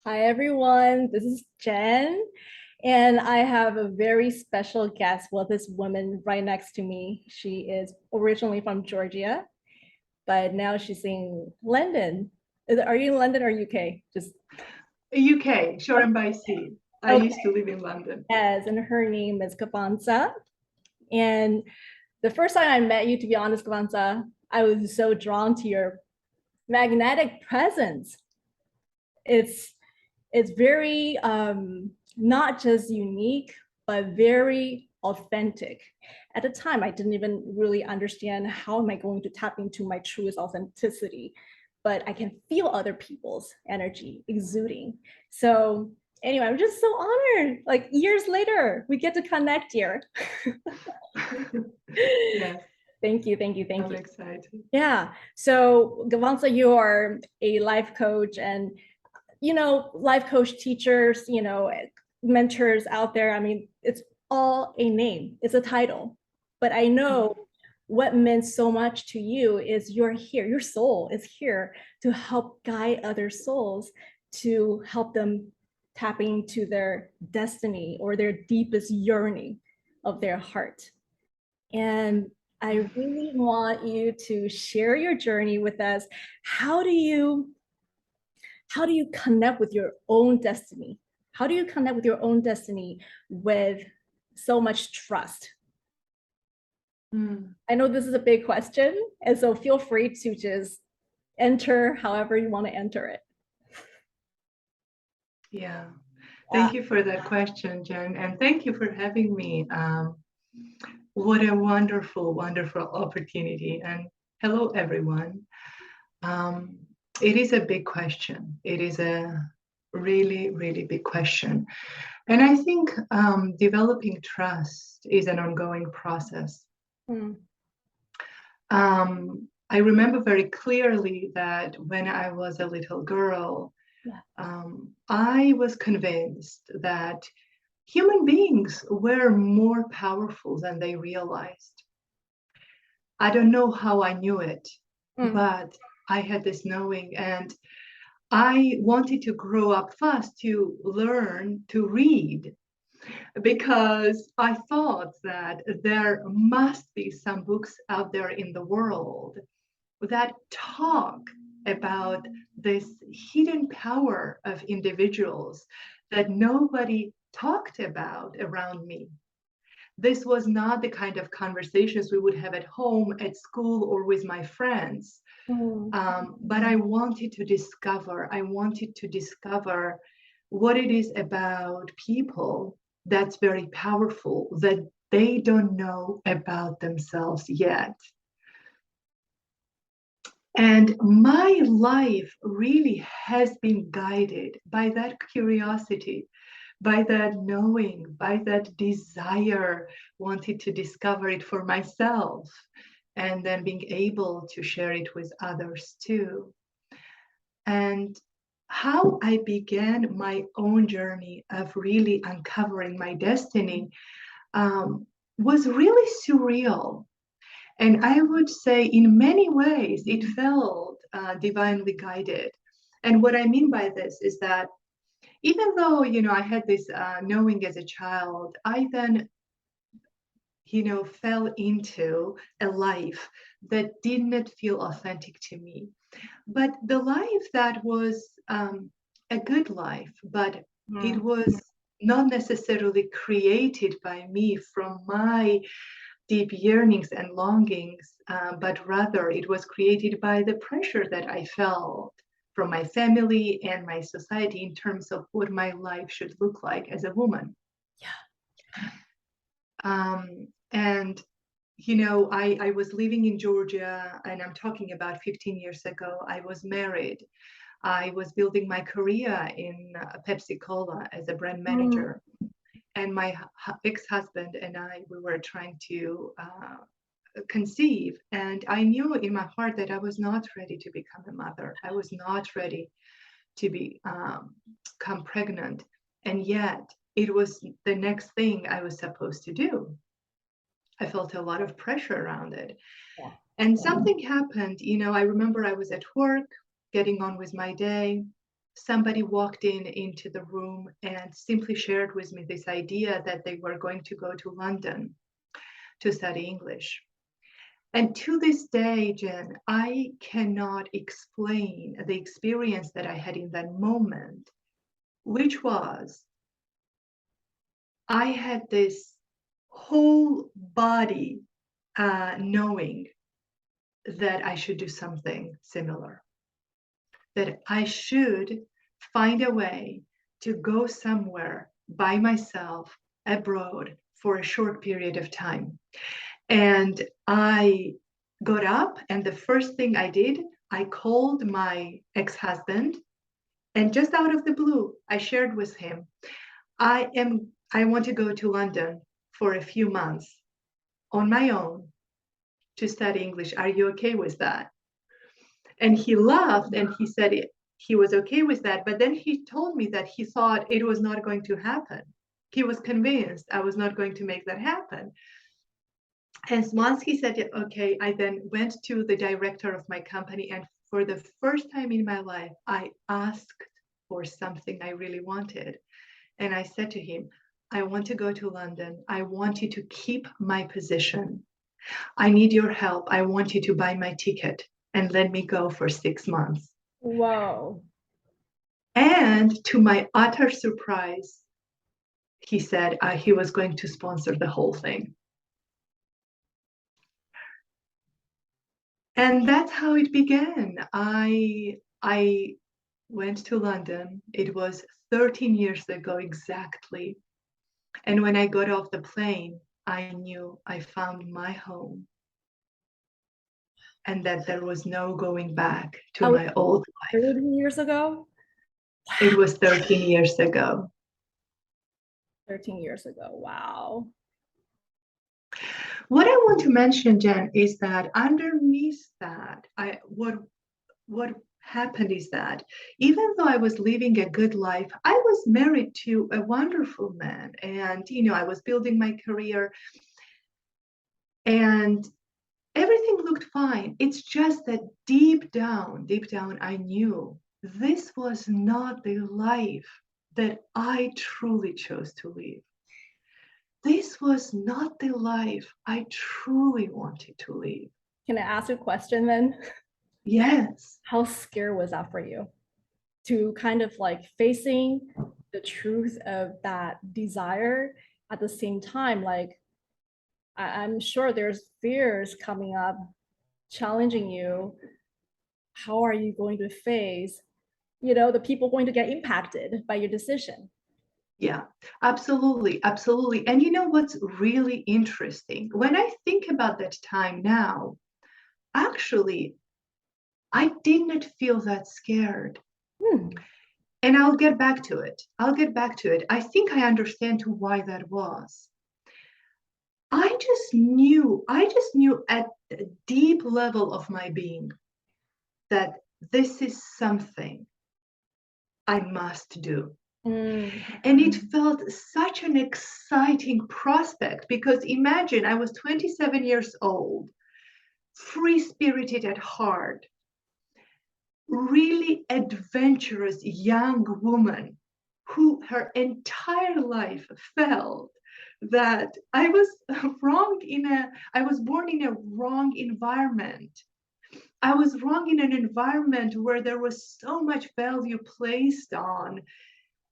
Hi, everyone. This is Jen, and I have a very special guest. Well, this woman right next to me. She is originally from Georgia, but now she's in London. Are you in London or UK? Just UK, short and by sea. I used to okay. live in London. Yes, and her name is Gvantsa. And the first time I met you, to be honest, Gvantsa, I was so drawn to your magnetic presence. It's it's very not just unique, but very authentic. At the time, I didn't even really understand how am I going to tap into my truest authenticity, but I can feel other people's energy exuding. So anyway, I'm just so honored. Like years later, we get to connect here. Yes, Thank you, thank you, thank I'm you. excited. Yeah. So Gvantsa, you are a life coach and life coach teachers, mentors out there. I mean, it's all a name, it's a title. But I know what meant so much to you is you're here, your soul is here to help guide other souls, to help them tap into their destiny or their deepest yearning of their heart. And I really want you to share your journey with us. How do you how do you connect with your own destiny? How do you connect with your own destiny with so much trust? I know this is a big question, and so feel free to just enter however you want to enter it. Yeah, Yeah. thank you for that question, Jen, and thank you for having me. What a wonderful, wonderful opportunity. And hello, everyone. Um, it is a big question. It is a really, really big question. And I think developing trust is an ongoing process. Mm. I remember very clearly that when I was a little girl, Yeah. I was convinced that human beings were more powerful than they realized. I don't know how I knew it, Mm. but I had this knowing, and I wanted to grow up fast to learn to read because I thought that there must be some books out there in the world that talk about this hidden power of individuals that nobody talked about around me. This was not the kind of conversations we would have at home, at school, or with my friends. Mm. But I wanted to discover what it is about people that's very powerful that they don't know about themselves yet. And my life really has been guided by that curiosity, by that knowing, by that desire, wanted to discover it for myself, and then being able to share it with others too. And how I began my own journey of really uncovering my destiny was really surreal. And I would say, in many ways, it felt divinely guided. And what I mean by this is that even though, I had this knowing as a child, I then, fell into a life that did not feel authentic to me. But the life that was a good life, but it Mm. was not necessarily created by me from my deep yearnings and longings, but rather it was created by the pressure that I felt from my family and my society in terms of what my life should look like as a woman. And I was living in Georgia, and I'm talking about 15 years ago. I was married. I was building my career in Pepsi Cola as a brand Mm. manager. And my ex-husband and I, we were trying to conceive. And I knew in my heart that I was not ready to become a mother. I was not ready to become pregnant. And yet it was the next thing I was supposed to do. I felt a lot of pressure around it. Yeah. And something happened. I remember I was at work, getting on with my day. somebody walked into the room and simply shared with me this idea that they were going to go to London to study English. And to this day, Jen, I cannot explain the experience that I had in that moment, which was I had this whole body knowing that I should do something similar, that I should find a way to go somewhere by myself abroad for a short period of time. And I got up, and the first thing I did, I called my ex-husband, and just out of the blue, I shared with him, I want to go to London for a few months on my own to study English. Are you okay with that? And he laughed and he said he was okay with that. But then he told me that he thought it was not going to happen. He was convinced I was not going to make that happen. And once he said, okay, I then went to the director of my company. And for the first time in my life, I asked for something I really wanted. And I said to him, I want to go to London. I want you to keep my position. I need your help. I want you to buy my ticket and let me go for 6 months. Whoa. And to my utter surprise, he said he was going to sponsor the whole thing. And that's how it began. I went to London. It was 13 years ago exactly. And when I got off the plane, I knew I found my home and that there was no going back to my old life. 30 years ago? It was 13 years ago. 13 years ago. Wow. What I want to mention, Jen, is that underneath that, what happened is that even though I was living a good life, I was married to a wonderful man, and I was building my career, and everything looked fine. It's just that deep down, I knew this was not the life that I truly chose to live. This was not the life I truly wanted to live. Can I ask a question then? Yes. How scared was that for you? To kind of like facing the truth of that desire at the same time, like I'm sure there's fears coming up, challenging you. How are you going to face, the people going to get impacted by your decision? Yeah, absolutely. Absolutely. And you know what's really interesting? When I think about that time now, actually, I did not feel that scared. And I'll get back to it. I think I understand why that was. I just knew at the deep level of my being that this is something I must do. And it felt such an exciting prospect because imagine I was 27 years old, free-spirited at heart, really adventurous young woman who her entire life felt that I was I was born in a wrong environment. I was wrong in an environment where there was so much value placed on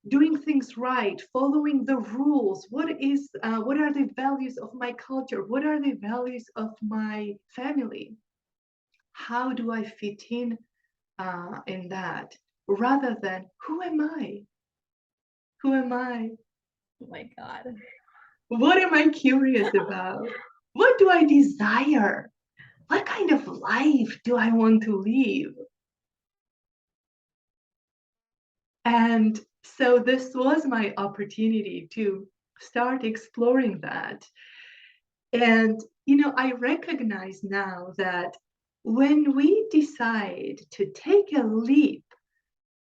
doing things right, following the rules. What are the values of my culture? What are the values of my family? How do I fit in that? Rather than who am I? Who am I? Oh my God. What am I curious about? What do I desire? What kind of life do I want to live? And so this was my opportunity to start exploring that. And, I recognize now that when we decide to take a leap,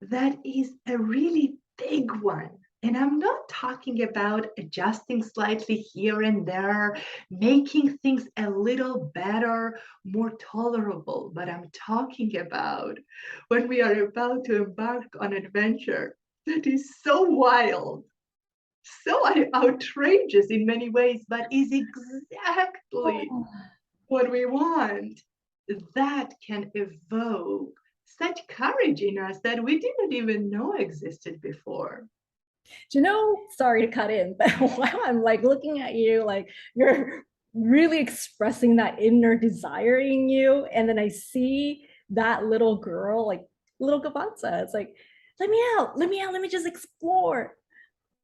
that is a really big one. And I'm not talking about adjusting slightly here and there, making things a little better, more tolerable, but I'm talking about when we are about to embark on an adventure that is so wild, so outrageous in many ways, but is exactly Oh. what we want. That can evoke such courage in us that we didn't even know existed before. Do you know, sorry to cut in, but while I'm like looking at you, like you're really expressing that inner desire in you. And then I see that little girl, like little Gvantsa. It's like, let me out, let me out, let me just explore.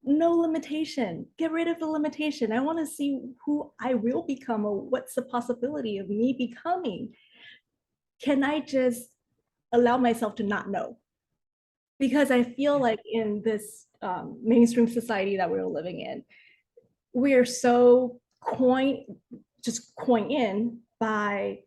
No limitation. Get rid of the limitation. I want to see who I will become or what's the possibility of me becoming. Can I just allow myself to not know? Because I feel like in this mainstream society that we're living in, we are so coined in by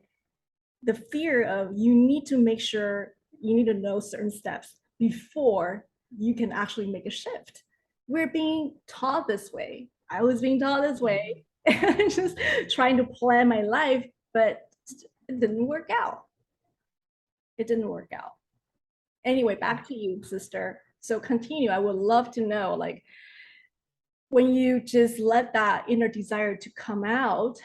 the fear of you need to make sure you need to know certain steps before you can actually make a shift. We're being taught this way. I was being taught this way, and just trying to plan my life, but it didn't work out. It didn't work out. Anyway, back to you, sister. So continue. I would love to know, like, when you just let that inner desire to come out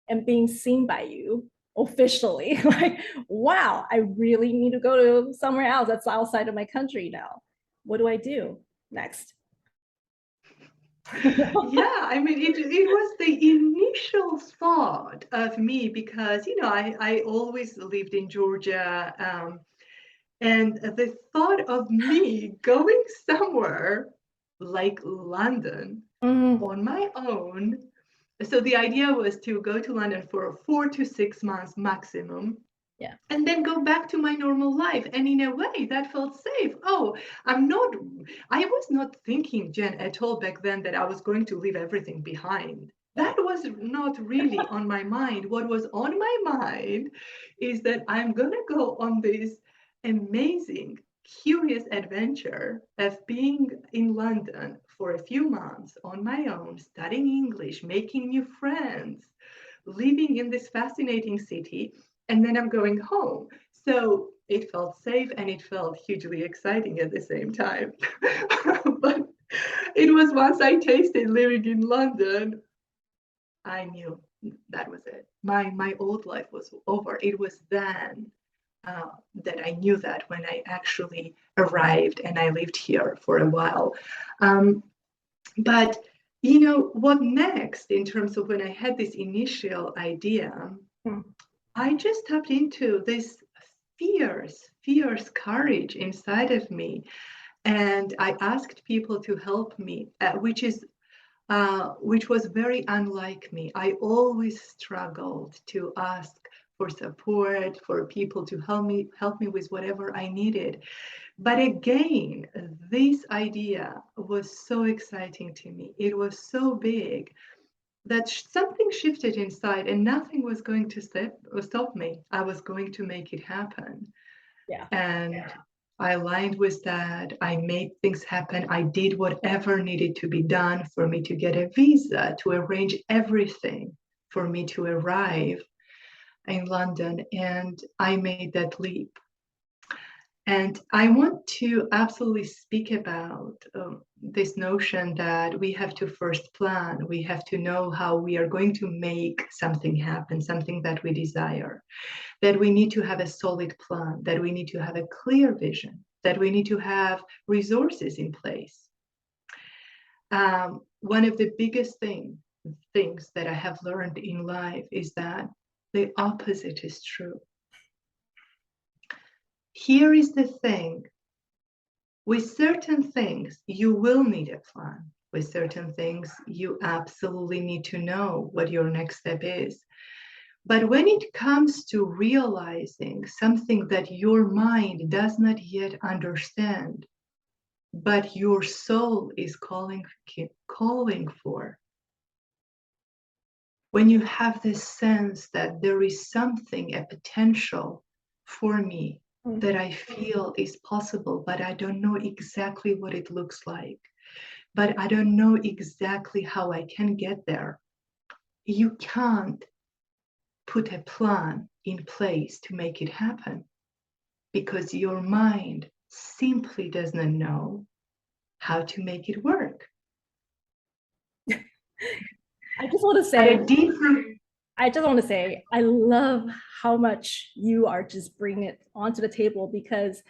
and being seen by you officially, like, wow, I really need to go to somewhere else that's outside of my country now. What do I do next? Yeah, I mean, it was the initial thought of me because, I always lived in Georgia. And the thought of me going somewhere like London Mm, on my own. So the idea was to go to London for 4 to 6 months maximum yeah. and then go back to my normal life. And in a way, that felt safe. Oh, I was not thinking, Jen, at all back then that I was going to leave everything behind. Yeah. That was not really on my mind. What was on my mind is that I'm going to go on this amazing, curious adventure of being in London for a few months on my own, studying English, making new friends, living in this fascinating city, and then I'm going home. So it felt safe and it felt hugely exciting at the same time. But it was once I tasted living in London, I knew that was it. My old life was over. It was then that I knew that when I actually arrived and I lived here for a while. But what next in terms of when I had this initial idea, Mm. I just tapped into this fierce courage inside of me. And I asked people to help me, which was very unlike me. I always struggled to ask for support, for people to help me with whatever I needed. But again, this idea was so exciting to me. It was so big that something shifted inside and nothing was going to stop me. I was going to make it happen. Yeah. And I aligned with that. I made things happen. I did whatever needed to be done for me to get a visa, to arrange everything for me to arrive in London. And I made that leap. And I want to absolutely speak about this notion that we have to first plan. We have to know how we are going to make something happen, something that we desire, that we need to have a solid plan, that we need to have a clear vision, that we need to have resources in place. One of the biggest things that I have learned in life is that the opposite is true. Here is the thing. With certain things, you will need a plan. With certain things, you absolutely need to know what your next step is. But when it comes to realizing something that your mind does not yet understand, but your soul is calling for, when you have this sense that there is something, a potential for me Mm. that I feel is possible, but I don't know exactly what it looks like. but I don't know exactly how I can get there. You can't put a plan in place to make it happen because your mind simply does not know how to make it work. I just want to At say, a deeper I love how much you are just bringing it onto the table, because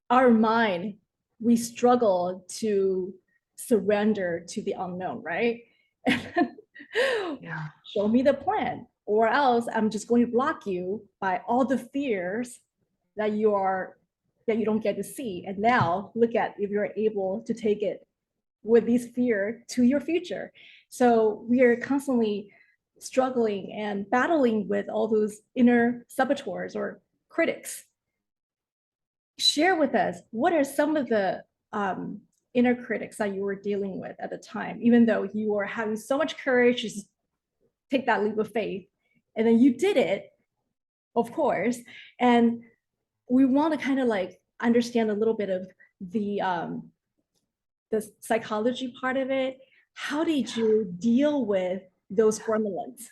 our mind, we struggle to surrender to the unknown, right? yeah. Show me the plan, or else I'm just going to block you by all the fears that you don't get to see. And now look at if you're able to take it with these fear to your future. So we are constantly struggling and battling with all those inner saboteurs or critics. Share with us, what are some of the inner critics that you were dealing with at the time, even though you were having so much courage to take that leap of faith, and then you did it, of course. And we want to kind of like understand a little bit of the psychology part of it. How did you deal with those gremlins?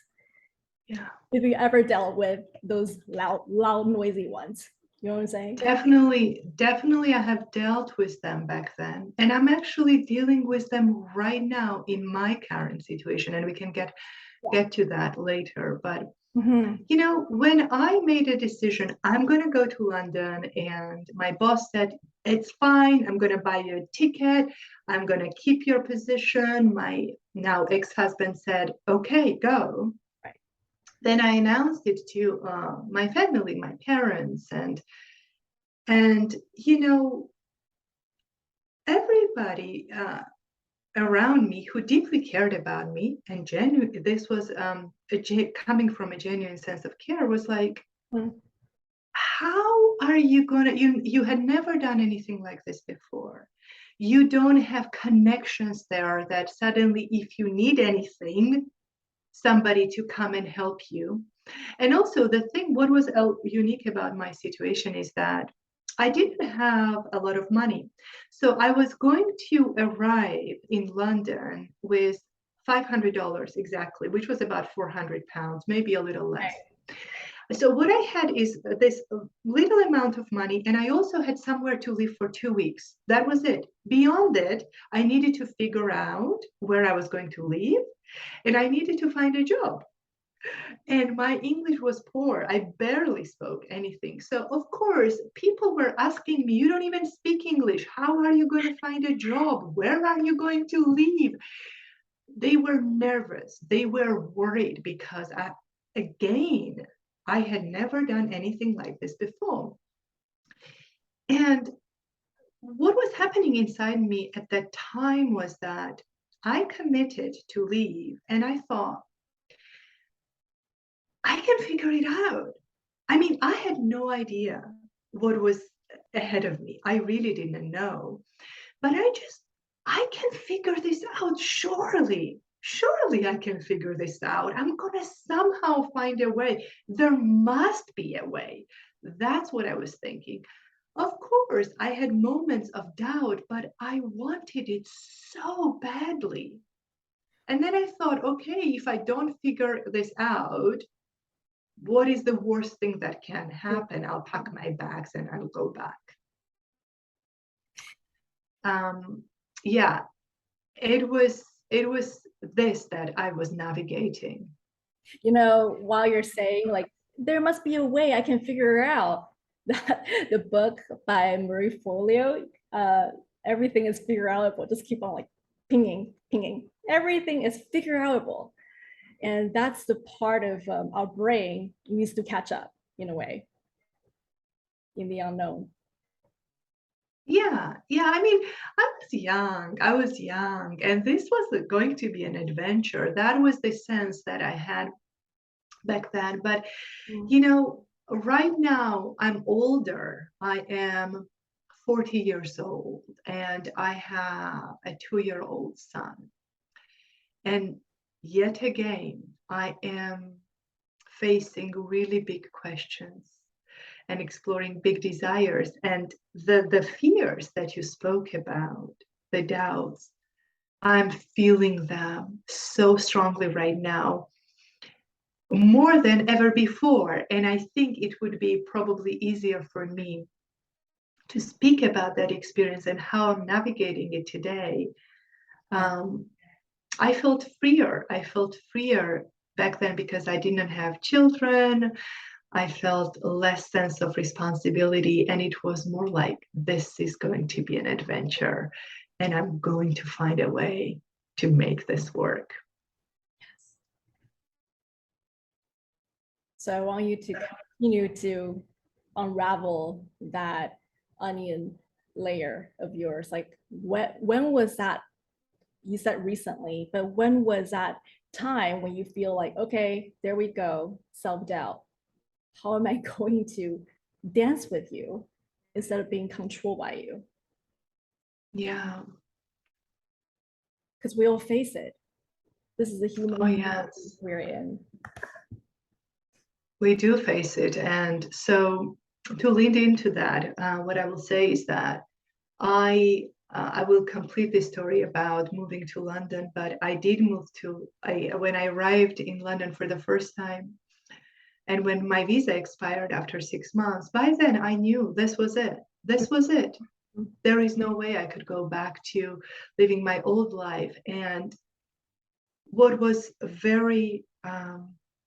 Yeah. If you ever dealt with those loud, noisy ones, you know what I'm saying? Definitely, I have dealt with them back then. And I'm actually dealing with them right now in my current situation. And we can get to that later. But you know, when I made a decision, I'm going to go to London, and my boss said, it's fine. I'm going to buy you a ticket. I'm going to keep your position. My now ex-husband said, okay, go. Right. Then I announced it to my family, my parents, and you know, everybody around me who deeply cared about me and genuine, this was coming from a genuine sense of care, was like, how are you gonna, you had never done anything like this before. You don't have connections there that suddenly, if you need anything, somebody to come and help you. And also the thing, what was unique about my situation is that I didn't have a lot of money. So I was going to arrive in London with $500 exactly, which was about 400 pounds, maybe a little less. So what I had is this little amount of money, and I also had somewhere to live for 2 weeks. That was it. Beyond it, I needed to figure out where I was going to live, and I needed to find a job. And my English was poor. I barely spoke anything. So, of course, people were asking me, you don't even speak English. How are you going to find a job? Where are you going to live? They were nervous. They were worried because, I had never done anything like this before. And what was happening inside me at that time was that I committed to leave, and I thought, I can figure it out. I mean, I had no idea what was ahead of me. I really didn't know. But I can figure this out. Surely I can figure this out. I'm going to somehow find a way. There must be a way. That's what I was thinking. Of course, I had moments of doubt, but I wanted it so badly. And then I thought, okay, if I don't figure this out, what is the worst thing that can happen? I'll pack my bags and I'll go back. Yeah, it was this that I was navigating. You know, while you're saying like, there must be a way I can figure out, that the book by Marie Forleo, everything is figure outable. Just keep on like pinging. Everything is figure outable. And that's the part of our brain needs to catch up in a way, in the unknown. Yeah. I mean, I was young, and this was going to be an adventure. That was the sense that I had back then. But you know, right now I'm older. I am 40 years old, and I have a 2-year-old son. And yet again, I am facing really big questions and exploring big desires. And the fears that you spoke about, the doubts. I'm feeling them so strongly right now, more than ever before. And I think it would be probably easier for me to speak about that experience and how I'm navigating it today. I felt freer. I felt freer back then because I didn't have children. I felt less sense of responsibility, and it was more like, this is going to be an adventure, and I'm going to find a way to make this work. So I want you to continue to unravel that onion layer of yours. Like when was that? You said recently, but when was that time when you feel like, okay, there we go, self-doubt. How am I going to dance with you instead of being controlled by you? Yeah. Because we all face it. This is a human we're in. We do face it. And so to lead into that, what I will say is that I will complete this story about moving to London, but I did move when I arrived in London for the first time, and when my visa expired after 6 months, by then I knew this was it. This was it. There is no way I could go back to living my old life. And what was very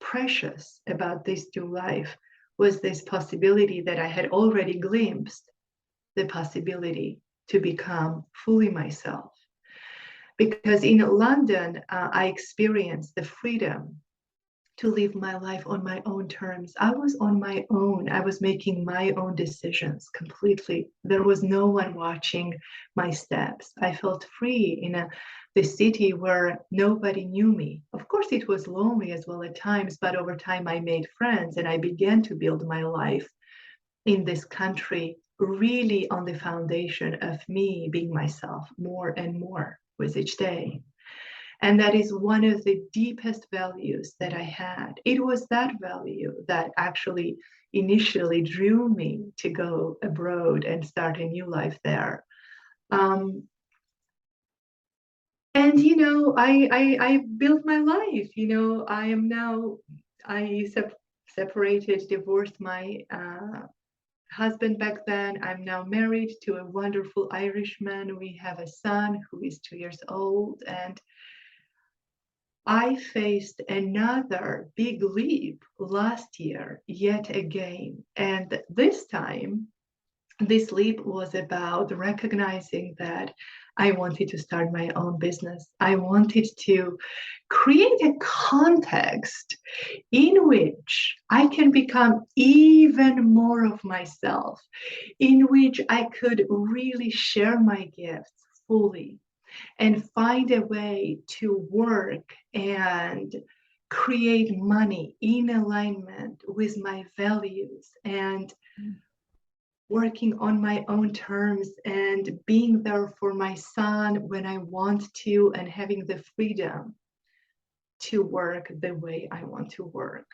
precious about this new life was this possibility that I had already glimpsed, the possibility to become fully myself. Because in London, I experienced the freedom to live my life on my own terms. I was on my own. I was making my own decisions completely. There was no one watching my steps. I felt free in the city where nobody knew me. Of course, it was lonely as well at times, but over time I made friends and I began to build my life in this country, really on the foundation of me being myself more and more with each day. And that is one of the deepest values that I had. It was that value that actually initially drew me to go abroad and start a new life there. And I built my life. I am now, separated, divorced my husband back then. I'm now married to a wonderful Irishman. We have a son who is 2 years old, and I faced another big leap last year, yet again. And this time, this leap was about recognizing that I wanted to start my own business. I wanted to create a context in which I can become even more of myself, in which I could really share my gifts fully and find a way to work and create money in alignment with my values and working on my own terms and being there for my son when I want to, and having the freedom to work the way I want to work.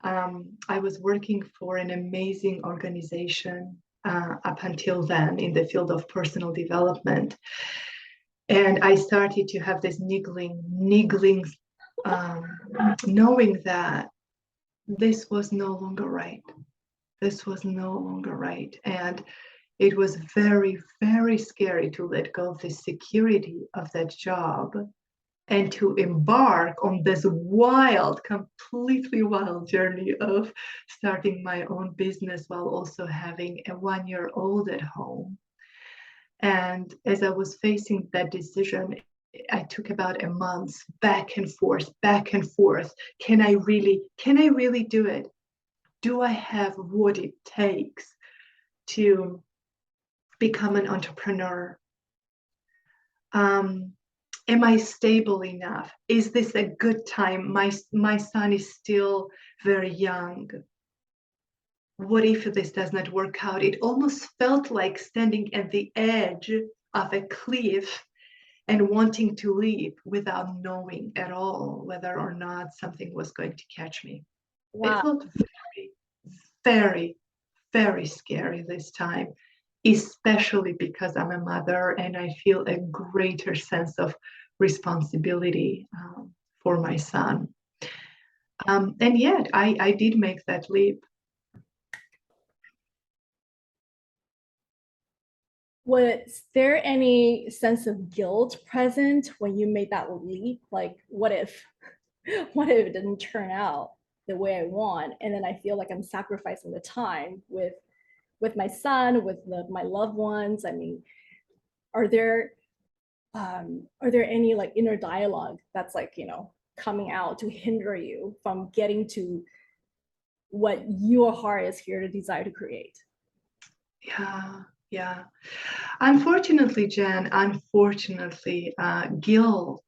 I was working for an amazing organization up until then in the field of personal development. And I started to have this niggling, knowing that this was no longer right. This was no longer right. And it was very, very scary to let go of the security of that job and to embark on this wild, completely wild journey of starting my own business while also having a 1-year-old at home. And as I was facing that decision, I took about a month back and forth, back and forth. Can I really do it? Do I have what it takes to become an entrepreneur? Am I stable enough? Is this a good time? My son is still very young. What if this does not work out? It almost felt like standing at the edge of a cliff and wanting to leap without knowing at all whether or not something was going to catch me. Wow. It felt very, very, very scary this time. especially because I'm a mother and I feel a greater sense of responsibility for my son. And yet I did make that leap. Was there any sense of guilt present when you made that leap? Like, what if it didn't turn out the way I want? And then I feel like I'm sacrificing the time with my son, with my loved ones. I mean, are there any like inner dialogue that's like, coming out to hinder you from getting to what your heart is here to desire to create? Yeah. Unfortunately, Jen, guilt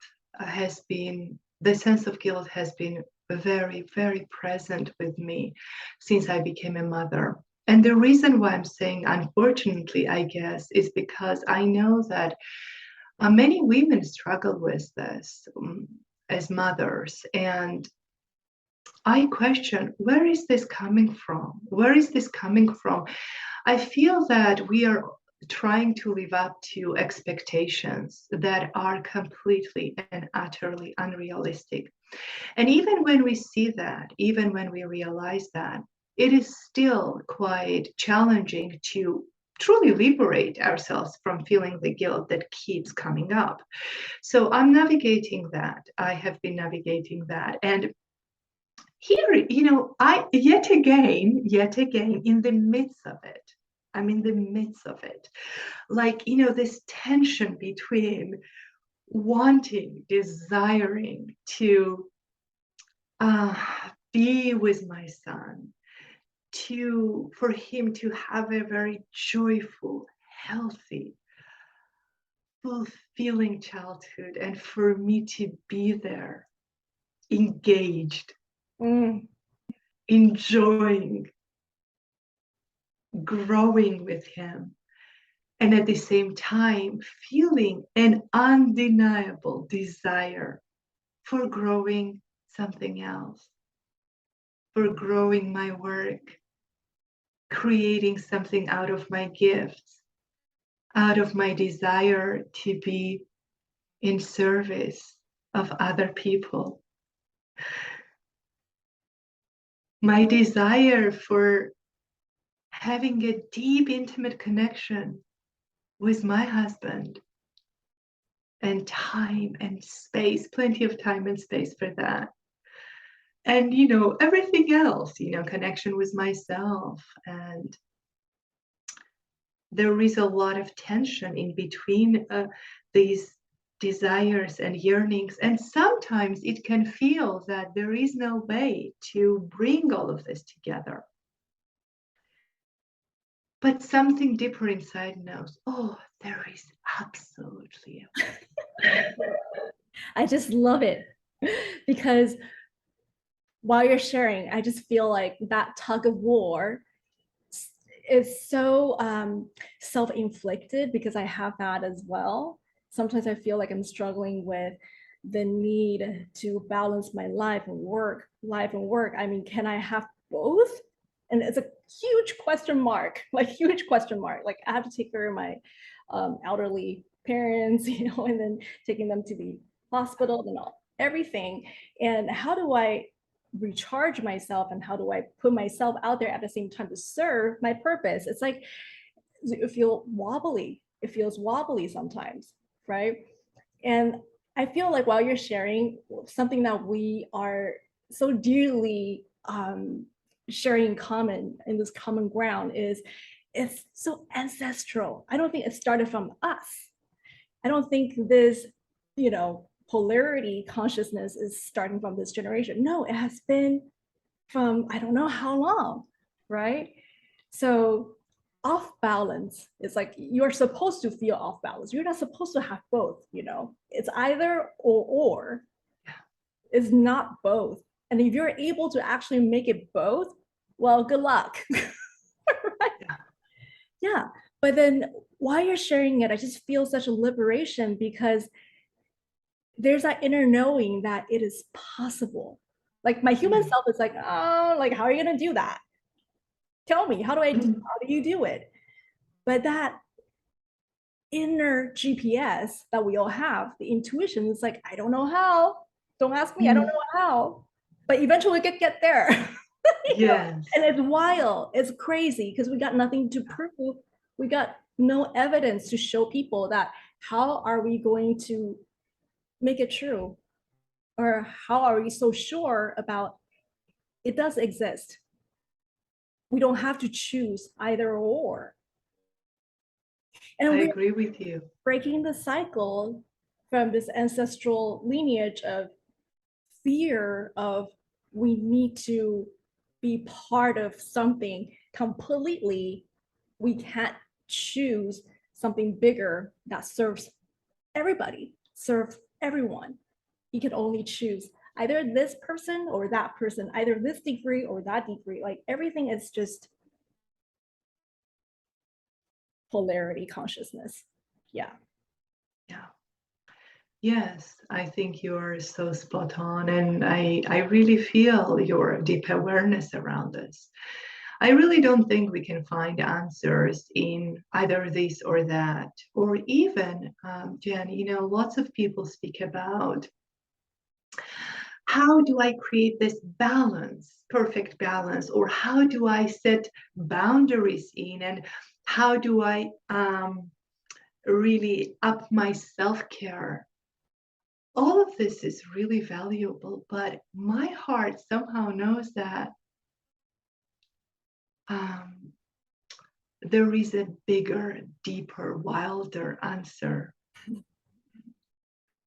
the sense of guilt has been very, very present with me since I became a mother. And the reason why I'm saying unfortunately, I guess, is because I know that many women struggle with this as mothers. And I question, where is this coming from? Where is this coming from? I feel that we are trying to live up to expectations that are completely and utterly unrealistic. And even when we see that, even when we realize that, it is still quite challenging to truly liberate ourselves from feeling the guilt that keeps coming up. So I'm navigating that. I have been navigating that. And here, I yet again, in the midst of it, I'm in the midst of it. Like, this tension between wanting, desiring to be with my son, for him to have a very joyful, healthy, fulfilling childhood, and for me to be there, engaged, enjoying, growing with him, and at the same time feeling an undeniable desire for growing something else, for growing my work, creating something out of my gifts, out of my desire to be in service of other people. My desire for having a deep, intimate connection with my husband, and time and space, plenty of time and space for that. And, everything else, connection with myself. And there is a lot of tension in between these desires and yearnings. And sometimes it can feel that there is no way to bring all of this together. But something deeper inside knows, oh, there is absolutely a way. I just love it because while you're sharing, I just feel like that tug of war is so self-inflicted, because I have that as well. Sometimes I feel like I'm struggling with the need to balance my life and work. I mean, can I have both? And it's a huge question mark, like huge question mark. Like I have to take care of my elderly parents, and then taking them to the hospital and everything. And how do I recharge myself, and how do I put myself out there at the same time to serve my purpose? It's like it feels wobbly sometimes, right? And I feel like while you're sharing, something that we are so dearly sharing in common, in this common ground, is it's so ancestral. I don't think it started from us. I don't think this, polarity consciousness is starting from this generation. No, it has been from I don't know how long, right? So off balance is like you're supposed to feel off balance. You're not supposed to have both, It's either or. It's not both. And if you're able to actually make it both, well, good luck. Right? Yeah. But then while you're sharing it, I just feel such a liberation, because there's that inner knowing that it is possible. Like my human self is like, oh, like, how are you going to do that? Tell me, how do you do it? But that inner GPS that we all have, the intuition, is like, I don't know how. Don't ask me, I don't know how. But eventually we get there. Yes. And it's wild, it's crazy because we got nothing to prove. We got no evidence to show people that how are we going to make it true? Or how are we so sure about it does exist? We don't have to choose either or. And I we're agree with you. breaking the cycle from this ancestral lineage of fear of we need to be part of something completely. We can't choose something bigger that serves everybody, serves everyone. You can only choose either this person or that person, either this degree or that degree. Like everything is just polarity consciousness. Yeah. Yeah. Yes, I think you're so spot on. And I really feel your deep awareness around this. I really don't think we can find answers in either this or that, or even, Jen, lots of people speak about how do I create this balance, perfect balance, or how do I set boundaries in, and how do I really up my self-care. All of this is really valuable, but my heart somehow knows that there is a bigger, deeper, wilder answer,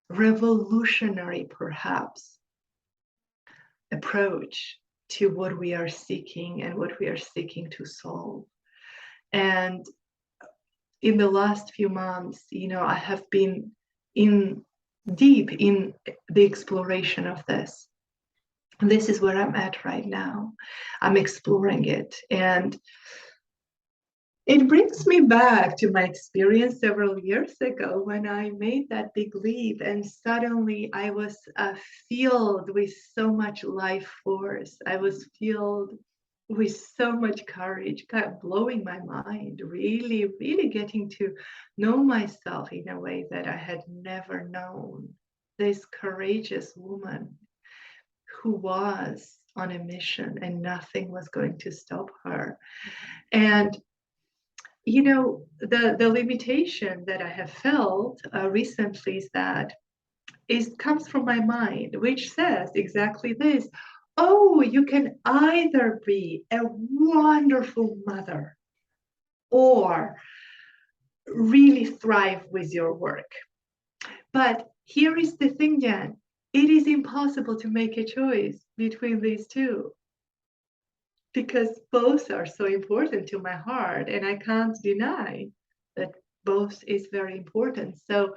revolutionary perhaps, approach to what we are seeking and what we are seeking to solve. And in the last few months, I have been deep in the exploration of this. And this is where I'm at right now. I'm exploring it. And it brings me back to my experience several years ago when I made that big leap, and suddenly I was filled with so much life force. I was filled with so much courage, kind of blowing my mind, really, really getting to know myself in a way that I had never known. This courageous woman who was on a mission and nothing was going to stop her. And the limitation that I have felt recently is that it comes from my mind, which says exactly this. Oh, you can either be a wonderful mother or really thrive with your work. But here is the thing, Jan. It is impossible to make a choice between these two, because both are so important to my heart, and I can't deny that both is very important. So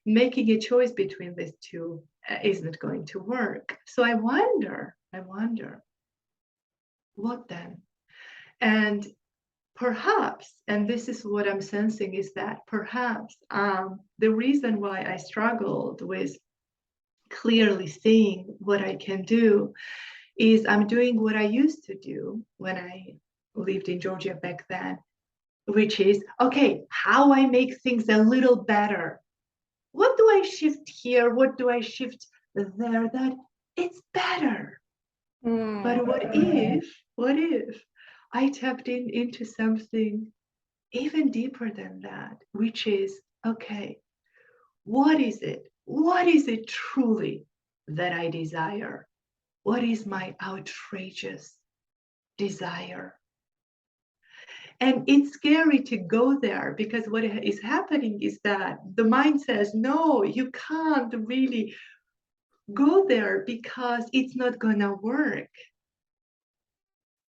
making a choice between these two isn't going to work. So I wonder, what then? And perhaps, and this is what I'm sensing, is that perhaps the reason why I struggled with clearly seeing what I can do is I'm doing what I used to do when I lived in Georgia back then, which is, okay, how I make things a little better. What do I shift here? What do I shift there that it's better? But what if I tapped into something even deeper than that, which is, okay, what is it? What is it truly that I desire? What is my outrageous desire? And it's scary to go there, because what is happening is that the mind says, no, you can't really go there because it's not gonna work.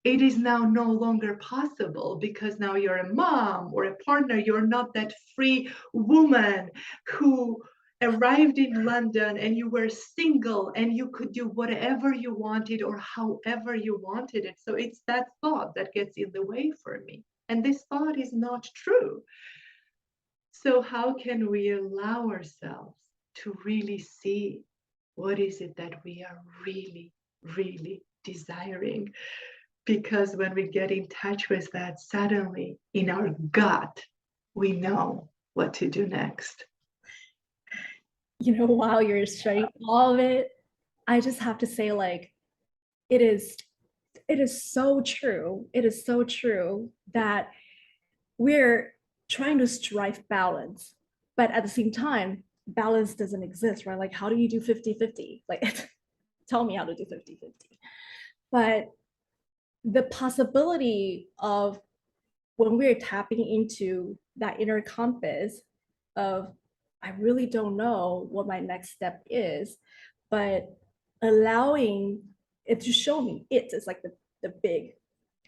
It is now no longer possible because now you're a mom or a partner. You're not that free woman who arrived in London and you were single and you could do whatever you wanted or however you wanted it. So it's that thought that gets in the way for me. And this thought is not true. So how can we allow ourselves to really see what is it that we are really, really desiring? Because when we get in touch with that, suddenly in our gut, we know what to do next. While you're sharing all of it, I just have to say, like, it is so true. It is so true that we're trying to strive balance, but at the same time, balance doesn't exist, right? Like, how do you do 50-50? Like, tell me how to do 50-50. But the possibility of when we're tapping into that inner compass of, I really don't know what my next step is, but allowing it to show me it is like the big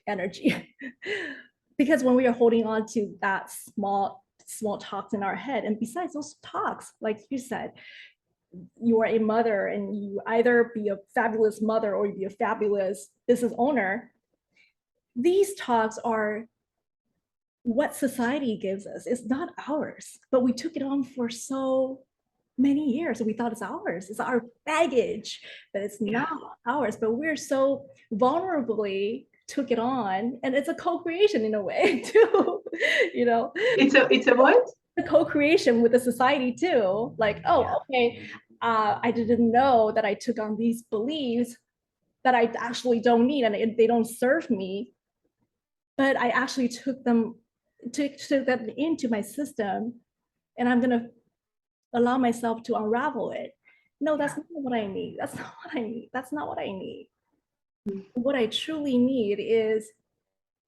energy. Because when we are holding on to that small talks in our head, and besides those talks, like you said, you are a mother and you either be a fabulous mother or you be a fabulous business owner. These talks are what society gives us. It's not ours, but we took it on for so many years and we thought it's ours. It's our baggage, but it's not ours. But we're so vulnerably took it on, and it's a co-creation in a way too. It's a what? The co-creation with the society too. Like, oh, okay, I didn't know that I took on these beliefs that I actually don't need and they don't serve me, but I actually took them into my system, and I'm gonna allow myself to unravel it. No, that's not what I need. That's not what I need. That's not what I need. What I truly need is,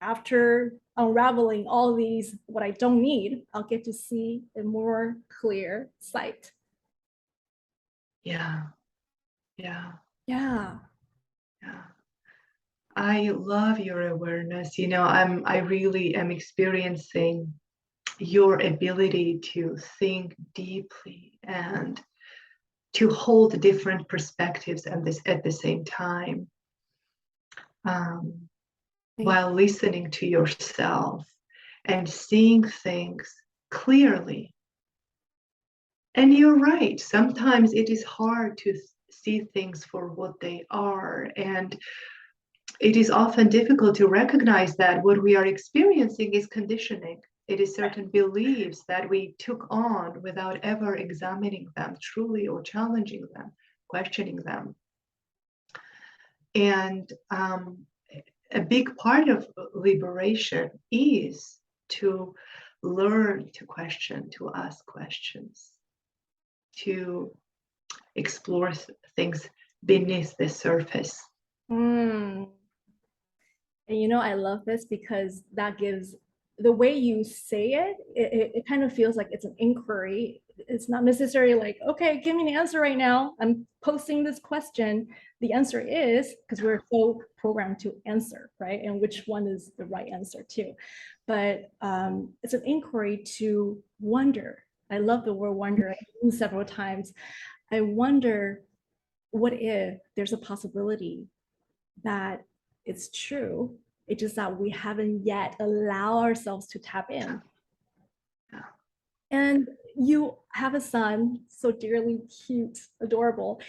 after unraveling all these, what I don't need, I'll get to see a more clear sight. Yeah. Yeah. Yeah. Yeah. I love your awareness. I really am experiencing your ability to think deeply and to hold different perspectives at the same time, while listening to yourself and seeing things clearly. And you're right, sometimes it is hard to see things for what they are, and it is often difficult to recognize that what we are experiencing is conditioning. It is certain beliefs that we took on without ever examining them truly or challenging them, questioning them. And a big part of liberation is to learn to question, to ask questions, to explore things beneath the surface. And I love this because that gives, the way you say it kind of feels like it's an inquiry. It's not necessarily like, okay, give me an answer right now. I'm posting this question. The answer is, because we're so programmed to answer, right? And which one is the right answer too. But it's an inquiry to wonder. I love the word wonder. I've used several times. I wonder, what if there's a possibility that it's true? It's just that we haven't yet allowed ourselves to tap in. And you have a son, so dearly cute, adorable.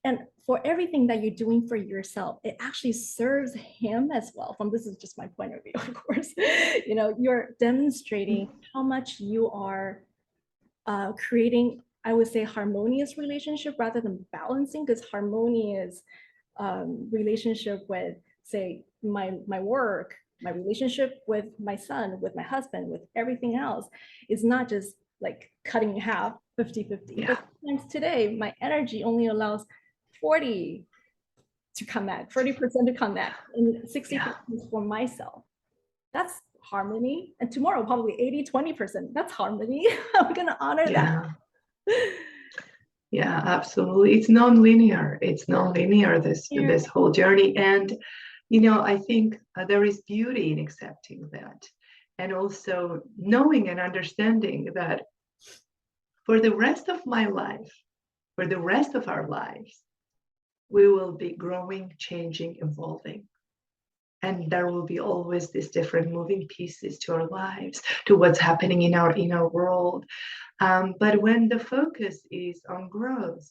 And for everything that you're doing for yourself, it actually serves him as well. This is just my point of view, of course. You're demonstrating how much you are creating, I would say, harmonious relationship rather than balancing, because harmonious relationship with, say, my work, my relationship with my son, with my husband, with everything else, is not just like cutting in half, 50-50. But sometimes today, my energy only allows 40 to connect, 40% to connect, and 60% for myself. That's harmony. And tomorrow, probably 80-20%. That's harmony. I'm gonna honor that. Yeah, absolutely. It's non-linear. This whole journey. And I think there is beauty in accepting that, and also knowing and understanding that for the rest of my life, for the rest of our lives, we will be growing, changing, evolving. And there will be always these different moving pieces to our lives, to what's happening in our inner world. But when the focus is on growth,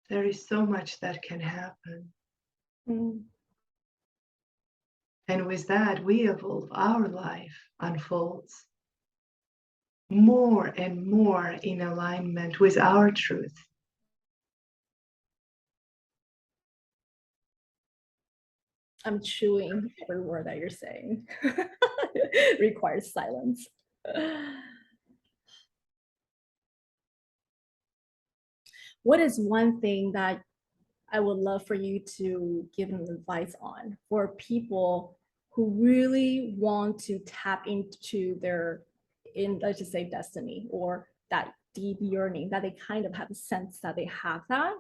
there is so much that can happen. And with that, we evolve, our life unfolds more and more in alignment with our truth. I'm chewing every word that you're saying. Requires silence. What is one thing that I would love for you to give an advice on for people who really want to tap into their, let's just say, destiny, or that deep yearning, that they kind of have a sense that they have that,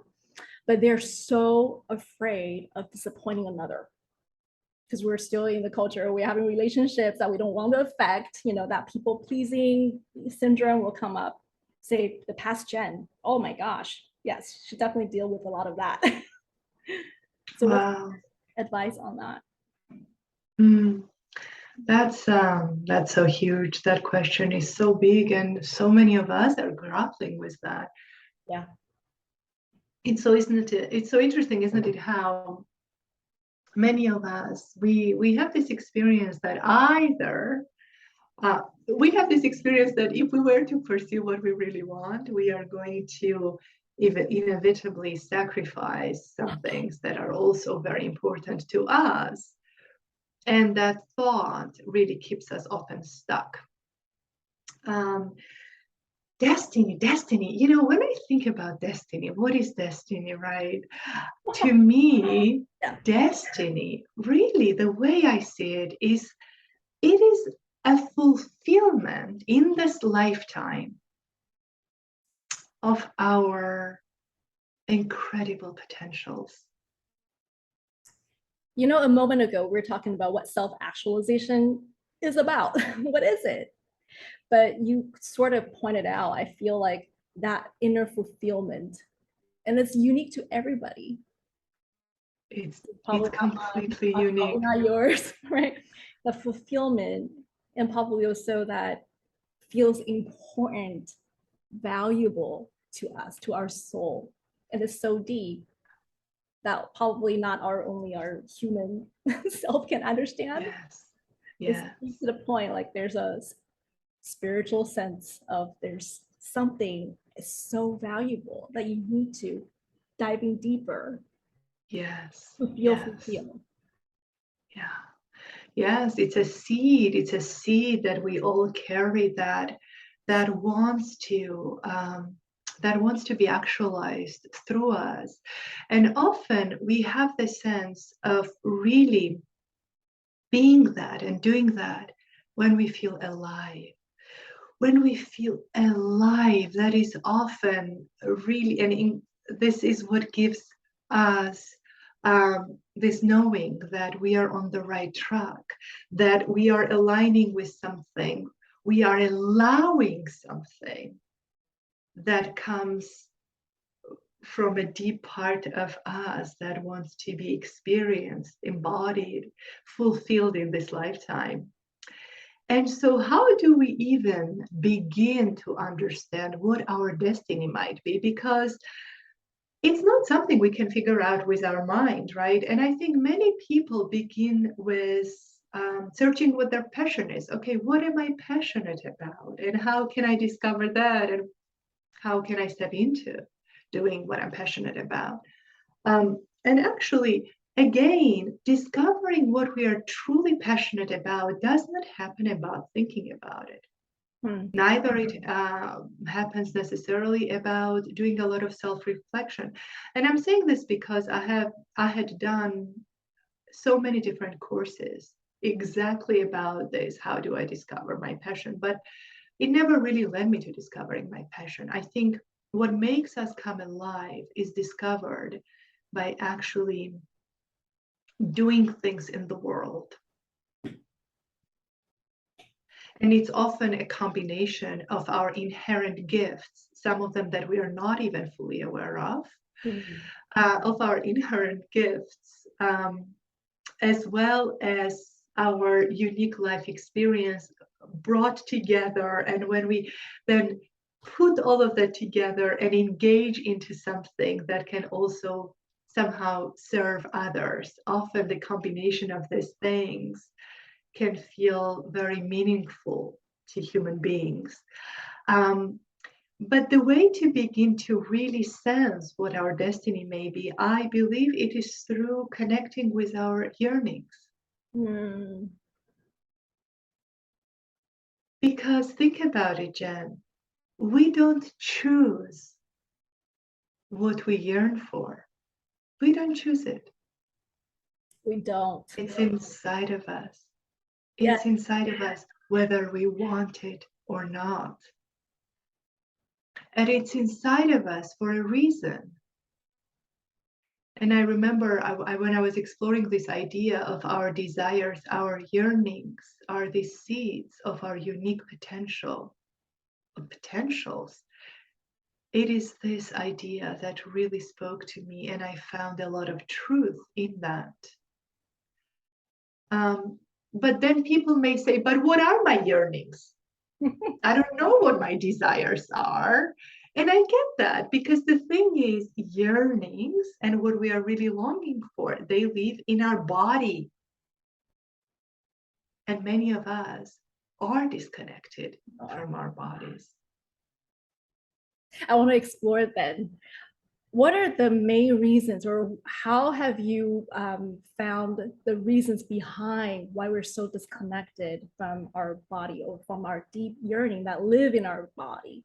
but they're so afraid of disappointing another, because we're still in the culture, we're having relationships that we don't want to affect, that people pleasing syndrome will come up. Say the past gen, oh my gosh, yes, should definitely deal with a lot of that. So Wow. what's advice on that? That's so huge. That question is so big, and so many of us are grappling with that. Yeah. It's so, isn't it? It's so interesting, isn't it? How many of us we have this experience that either we have this experience that if we were to pursue what we really want, we are going to inevitably sacrifice some things that are also very important to us. And that thought really keeps us often stuck. Destiny, when I think about destiny, what is destiny, right? To me, Yeah. Destiny, really, the way I see it is a fulfillment in this lifetime of our incredible potentials. A moment ago, we were talking about what self-actualization is about. What is it? But you sort of pointed out, I feel like that inner fulfillment, and it's unique to everybody. It's Probably completely not, unique. probably not yours, right? The fulfillment, and probably also that feels important, valuable to us, to our soul, and it's so deep that probably not only our human self can understand. Yes. It's to the point, like there's a spiritual sense of there's something is so valuable that you need to diving deeper. Yes. To feel fulfilled. Yeah. Yes, it's a seed. It's a seed that we all carry that wants to be actualized through us. And often we have the sense of really being that and doing that when we feel alive. When we feel alive, that is often really, this is what gives us this knowing that we are on the right track, that we are aligning with something, we are allowing something that comes from a deep part of us that wants to be experienced, embodied, fulfilled in this lifetime. And so, how do we even begin to understand what our destiny might be? Because it's not something we can figure out with our mind, right? And I think many people begin with searching what their passion is. Okay, what am I passionate about? And how can I discover that? And how can I step into doing what I'm passionate about? And actually, again, discovering what we are truly passionate about does not happen about thinking about it. Neither it happens necessarily about doing a lot of self-reflection. And I'm saying this because I had done so many different courses exactly about this. How do I discover my passion? But it never really led me to discovering my passion. I think what makes us come alive is discovered by actually doing things in the world. And it's often a combination of our inherent gifts, some of them that we are not even fully aware of our inherent gifts, as well as our unique life experience brought together. And when we then put all of that together and engage into something that can also somehow serve others. Often the combination of these things can feel very meaningful to human beings. But the way to begin to really sense what our destiny may be, I believe it is through connecting with our yearnings. Mm. Because think about it, Jen, we don't choose what we yearn for. We don't choose it. We don't. It's inside of us. Yeah. It's inside of us, whether we want it or not. And it's inside of us for a reason. And I remember when I was exploring this idea of our desires, our yearnings are the seeds of our unique potentials. It is this idea that really spoke to me, and I found a lot of truth in that. But then people may say, but what are my yearnings? I don't know what my desires are. And I get that, because the thing is, yearnings and what we are really longing for, they live in our body. And many of us are disconnected from our bodies. I want to explore then. What are the main reasons, or how have you found the reasons behind why we're so disconnected from our body, or from our deep yearning that live in our body?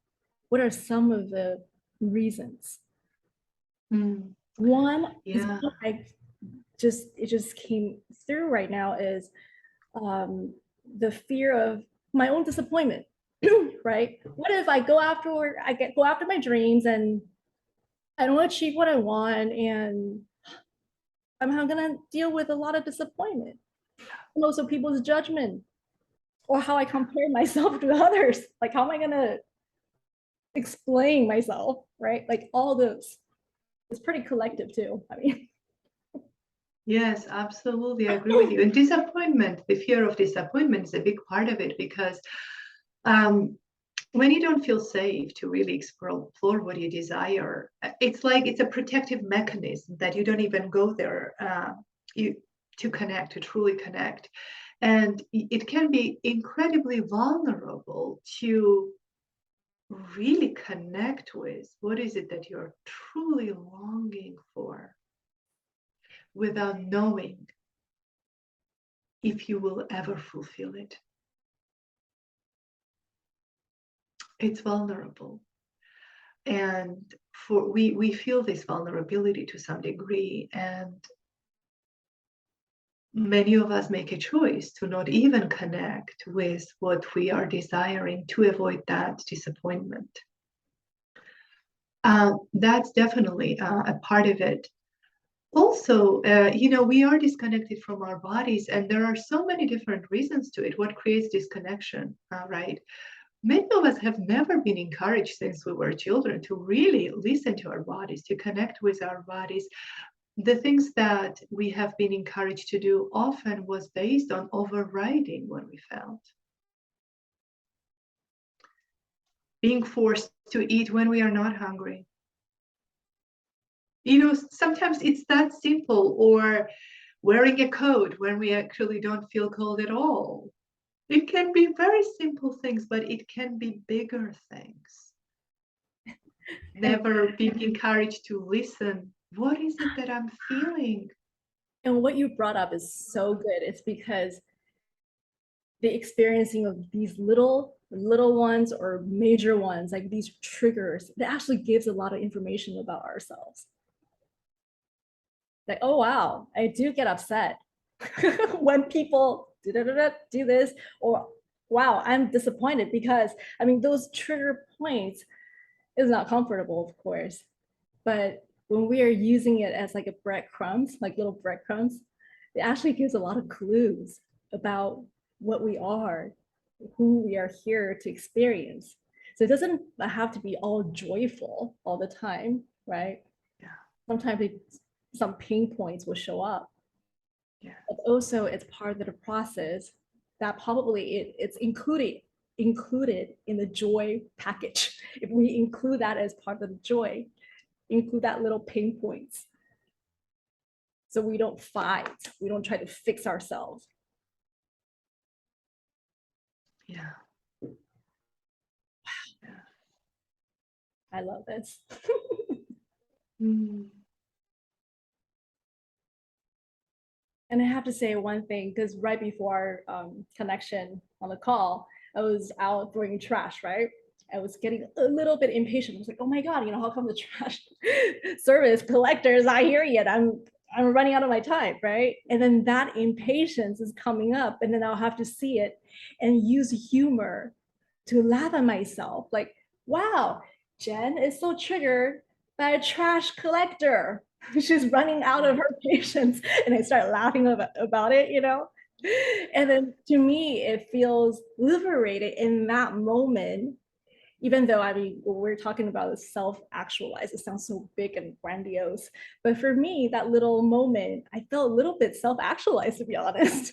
What are some of the reasons? One, Yeah. it just came through right now, is the fear of my own disappointment. Right? What if I go after my dreams and I don't achieve what I want, and I'm gonna deal with a lot of disappointment, and also people's judgment, or how I compare myself to others. Like, how am I gonna explain myself, right? Like, all those. It's pretty collective too. I mean, Yes, absolutely. I agree with you. And disappointment, the fear of disappointment is a big part of it, because when you don't feel safe to really explore what you desire, it's like it's a protective mechanism that you don't even go there to connect, to truly connect. And it can be incredibly vulnerable to really connect with what is it that you're truly longing for, without knowing if you will ever fulfill it. It's vulnerable. And we feel this vulnerability to some degree, and many of us make a choice to not even connect with what we are desiring, to avoid that disappointment. That's definitely a part of it. Also, we are disconnected from our bodies, and there are so many different reasons to it. What creates disconnection, right? Many of us have never been encouraged since we were children to really listen to our bodies, to connect with our bodies. The things that we have been encouraged to do often was based on overriding what we felt. Being forced to eat when we are not hungry. Sometimes it's that simple, or wearing a coat when we actually don't feel cold at all. It can be very simple things, but it can be bigger things. Never being encouraged to listen. What is it that I'm feeling? and what you brought up is so good. It's because the experiencing of these little ones or major ones, like these triggers, that actually gives a lot of information about ourselves. Like, oh wow, I do get upset when people do this, or wow, I'm disappointed because, I mean, those trigger points is not comfortable, of course, but when we are using it as like a breadcrumbs, like little breadcrumbs, it actually gives a lot of clues about what we are, who we are here to experience. So it doesn't have to be all joyful all the time, right? Yeah. Sometimes some pain points will show up. Yeah. But also it's part of the process that probably it's included in the joy package. If we include that as part of the joy, include that little pain points, so we don't fight, we don't try to fix ourselves. Yeah. I love this. Mm. And I have to say one thing, because right before our connection on the call, I was out throwing trash, right? I was getting a little bit impatient. I was like, oh my God, how come the trash service collector is not here yet? I'm running out of my time, right? And then that impatience is coming up, and then I'll have to see it and use humor to laugh at myself. Like, wow, Jen is so triggered by a trash collector. She's running out of her patience, and I start laughing about it, And then to me, it feels liberated in that moment, even though, I mean, what we're talking about is self-actualized. It sounds so big and grandiose. But for me, that little moment, I felt a little bit self-actualized, to be honest.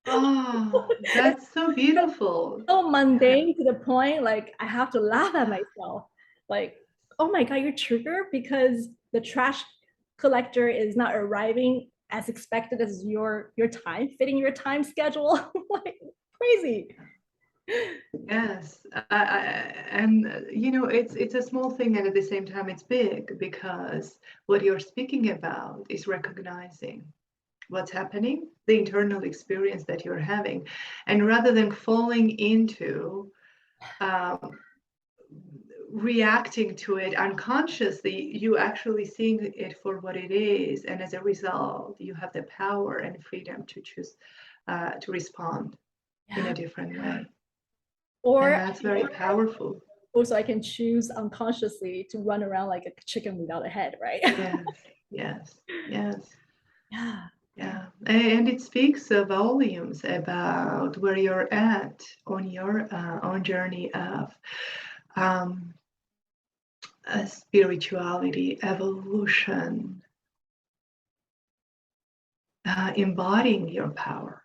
Oh, that's so beautiful. So mundane to the point, like I have to laugh at myself. Like, oh my God, you're triggered because the trash collector is not arriving as expected as your time, fitting your time schedule. Like crazy. Yes, and it's a small thing, and at the same time, it's big because what you're speaking about is recognizing what's happening, the internal experience that you're having, and rather than falling into reacting to it unconsciously, you actually seeing it for what it is, and as a result, you have the power and freedom to choose to respond in a different way. Or And that's very powerful. also I can choose unconsciously to run around like a chicken without a head, right? Yes, yes, yes. Yeah. Yeah, and it speaks volumes about where you're at on your own journey of spirituality, evolution, embodying your power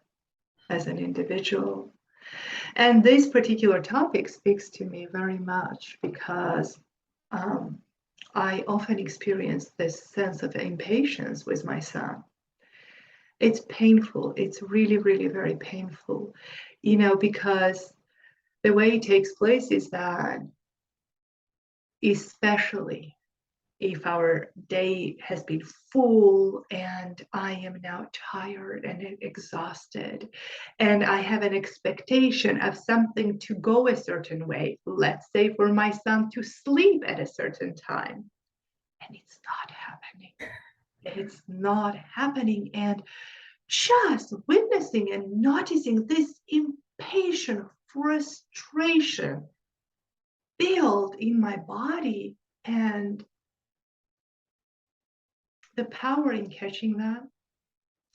as an individual. And this particular topic speaks to me very much because I often experience this sense of impatience with my son. It's painful. It's really, really very painful, because the way it takes place is that, especially if our day has been full and I am now tired and exhausted, and I have an expectation of something to go a certain way, let's say for my son to sleep at a certain time, and it's not happening. It's not happening. And just witnessing and noticing this impatient frustration build in my body, and the power in catching that,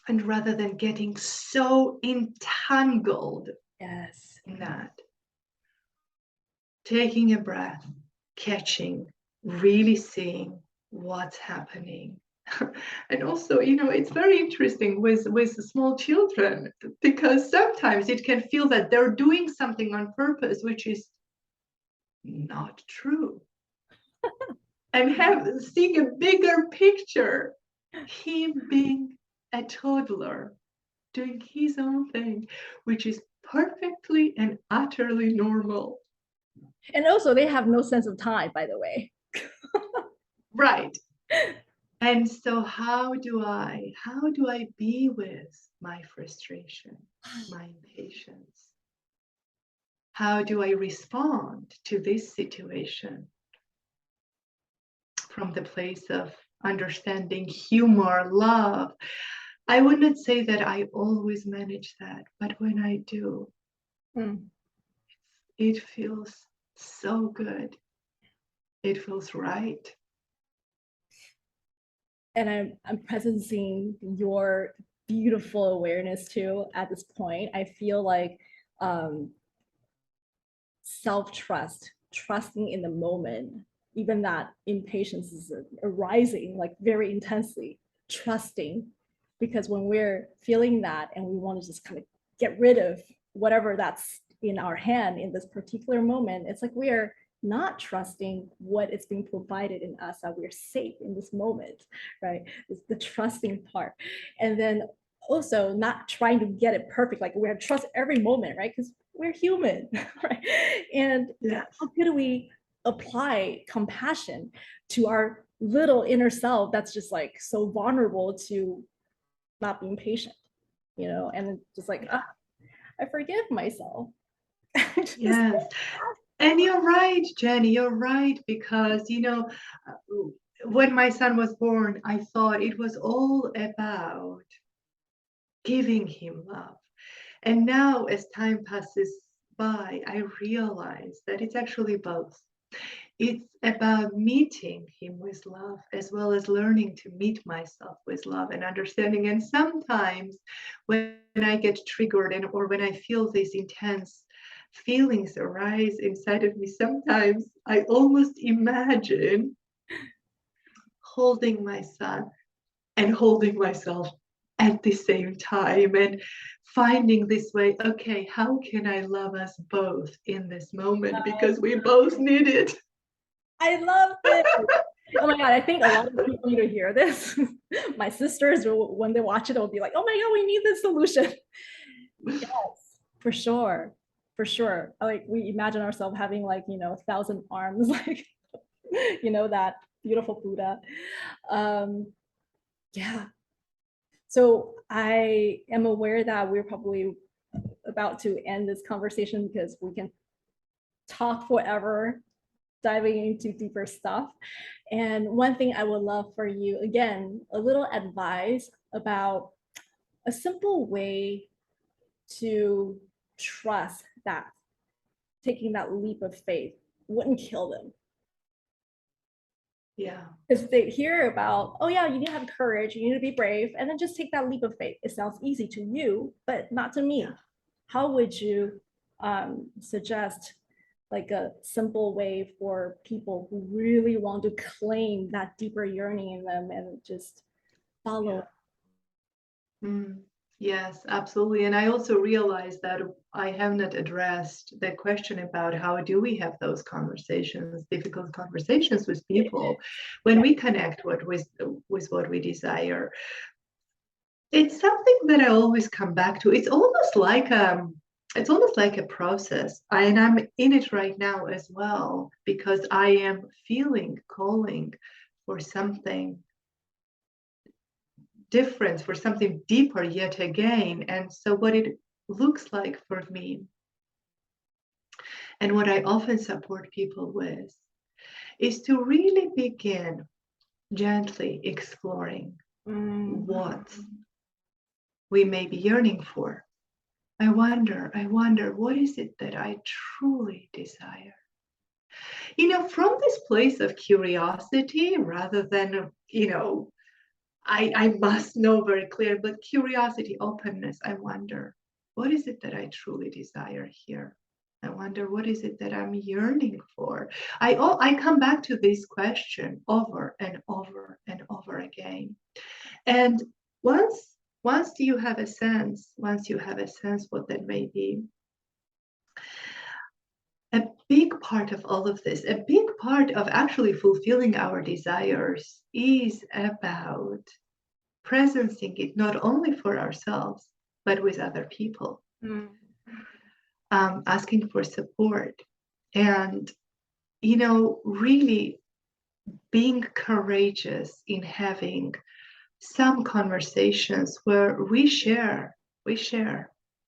and rather than getting so entangled in that, taking a breath, catching, really seeing what's happening. And also, it's very interesting with small children, because sometimes it can feel that they're doing something on purpose, which is not true. And seeing a bigger picture, him being a toddler, doing his own thing, which is perfectly and utterly normal. And also they have no sense of time, by the way. Right. And so how do I be with my frustration, my impatience? How do I respond to this situation from the place of understanding, humor, love? I wouldn't say that I always manage that, but when I do, it feels so good. It feels right. And I'm presencing your beautiful awareness too at this point. I feel like self-trust, trusting in the moment, even that impatience is arising like very intensely, trusting, because when we're feeling that and we want to just kind of get rid of whatever that's in our hand in this particular moment, it's like we're not trusting what is being provided in us, that we're safe in this moment, right? It's the trusting part. And then also not trying to get it perfect, like we're trust every moment, right? Because we're human, right? And Yes. how could we apply compassion to our little inner self that's just like so vulnerable to not being patient, you know, and just like, ah, I forgive myself. Yes. And you're right, Jenny, you're right, because, when my son was born, I thought it was all about giving him love. And now, as time passes by, I realize that it's actually both. It's about meeting him with love, as well as learning to meet myself with love and understanding. And sometimes when I get triggered or when I feel these intense feelings arise inside of me, sometimes I almost imagine holding my son and holding myself at the same time and finding this way, okay, how can I love us both in this moment? Because we both need it. I love it. Oh my God, I think a lot of people need to hear this. My sisters, when they watch it, will be like, oh my God, we need this solution. Yes, for sure. For sure. Like we imagine ourselves having like, 1,000 arms, like, that beautiful Buddha. Yeah. So I am aware that we're probably about to end this conversation because we can talk forever diving into deeper stuff. And one thing I would love for you, again, a little advice about a simple way to trust that taking that leap of faith wouldn't kill them. Yeah. Because they hear about, oh yeah, you need to have courage, you need to be brave, and then just take that leap of faith. It sounds easy to you, but not to me. Yeah. How would you suggest like a simple way for people who really want to claim that deeper yearning in them and just follow? Yes, absolutely. And I also realized that I have not addressed the question about how do we have those conversations, difficult conversations with people when we connect with what we desire. It's something that I always come back to. It's almost like a process. And I'm in it right now as well because I am feeling calling for something different, for something deeper yet again. And so what it looks like for me and what I often support people with is to really begin gently exploring what we may be yearning for. I wonder, what is it that I truly desire? From this place of curiosity rather than, I must know very clear, but curiosity, openness, I wonder, what is it that I truly desire here? I wonder, what is it that I'm yearning for? I come back to this question over and over and over again. And once you have a sense what that may be, a big part of all of this, a big part of actually fulfilling our desires is about presencing it not only for ourselves, but with other people, asking for support, and, really being courageous in having some conversations where we share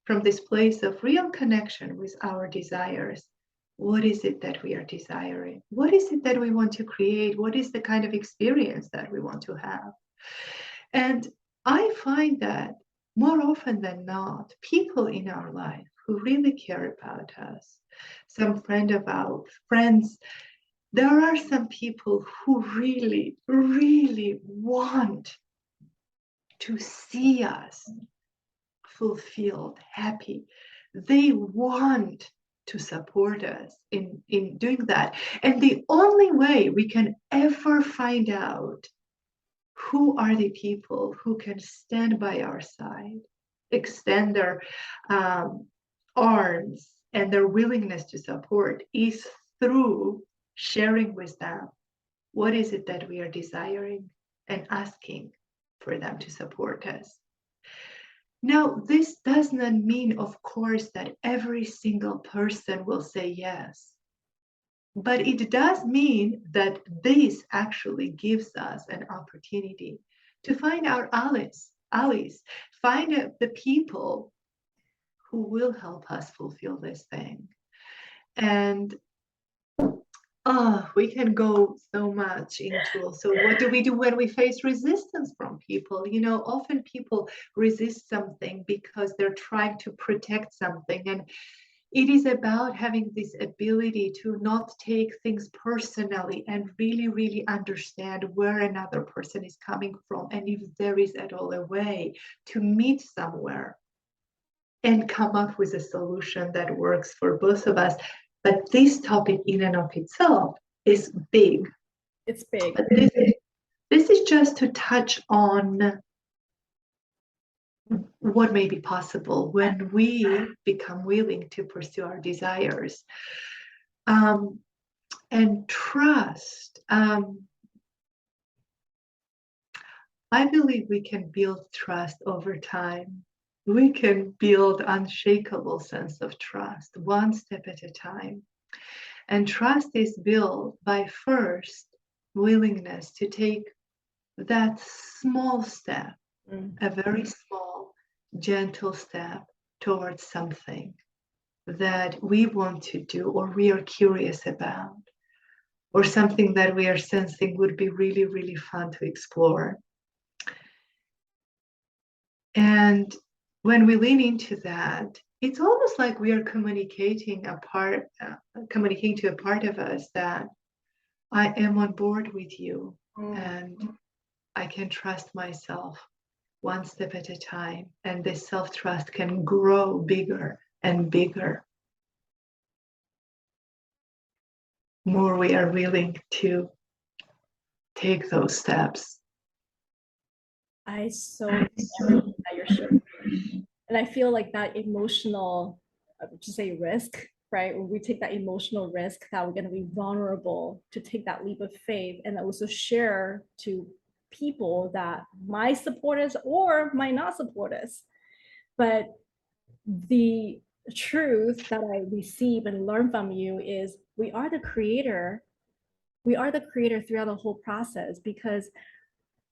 from this place of real connection with our desires. What is it that we are desiring? What is it that we want to create? What is the kind of experience that we want to have? And I find that more often than not, people in our life who really care about us, some friend of our friends, there are some people who really, really want to see us fulfilled, happy. They want to support us in doing that. And the only way we can ever find out who are the people who can stand by our side, extend their arms and their willingness to support is through sharing with them what is it that we are desiring and asking for them to support us. Now, this does not mean, of course, that every single person will say yes. But it does mean that this actually gives us an opportunity to find our allies, find the people who will help us fulfill this thing. And we can go so much into, so what do we do when we face resistance from people? You know, often people resist something because they're trying to protect something. And it is about having this ability to not take things personally and really, really understand where another person is coming from. And if there is at all a way to meet somewhere and come up with a solution that works for both of us. But this topic in and of itself is big. It's big. But this is just to touch on what may be possible when we become willing to pursue our desires. And trust. I believe we can build trust over time. We can build unshakable sense of trust, one step at a time. And trust is built by first willingness to take that small step, a very small, gentle step towards something that we want to do or we are curious about, or something that we are sensing would be really, really fun to explore. And when we lean into that, it's almost like we are communicating to a part of us that I am on board with you and I can trust myself one step at a time. And this self-trust can grow bigger and bigger. More we are willing to take those steps. I so everything that you're sharing. And I feel like that emotional, just say risk, right? When we take that emotional risk that we're going to be vulnerable to take that leap of faith and also share to people that might support us or might not support us. But the truth that I receive and learn from you is we are the creator. We are the creator throughout the whole process, because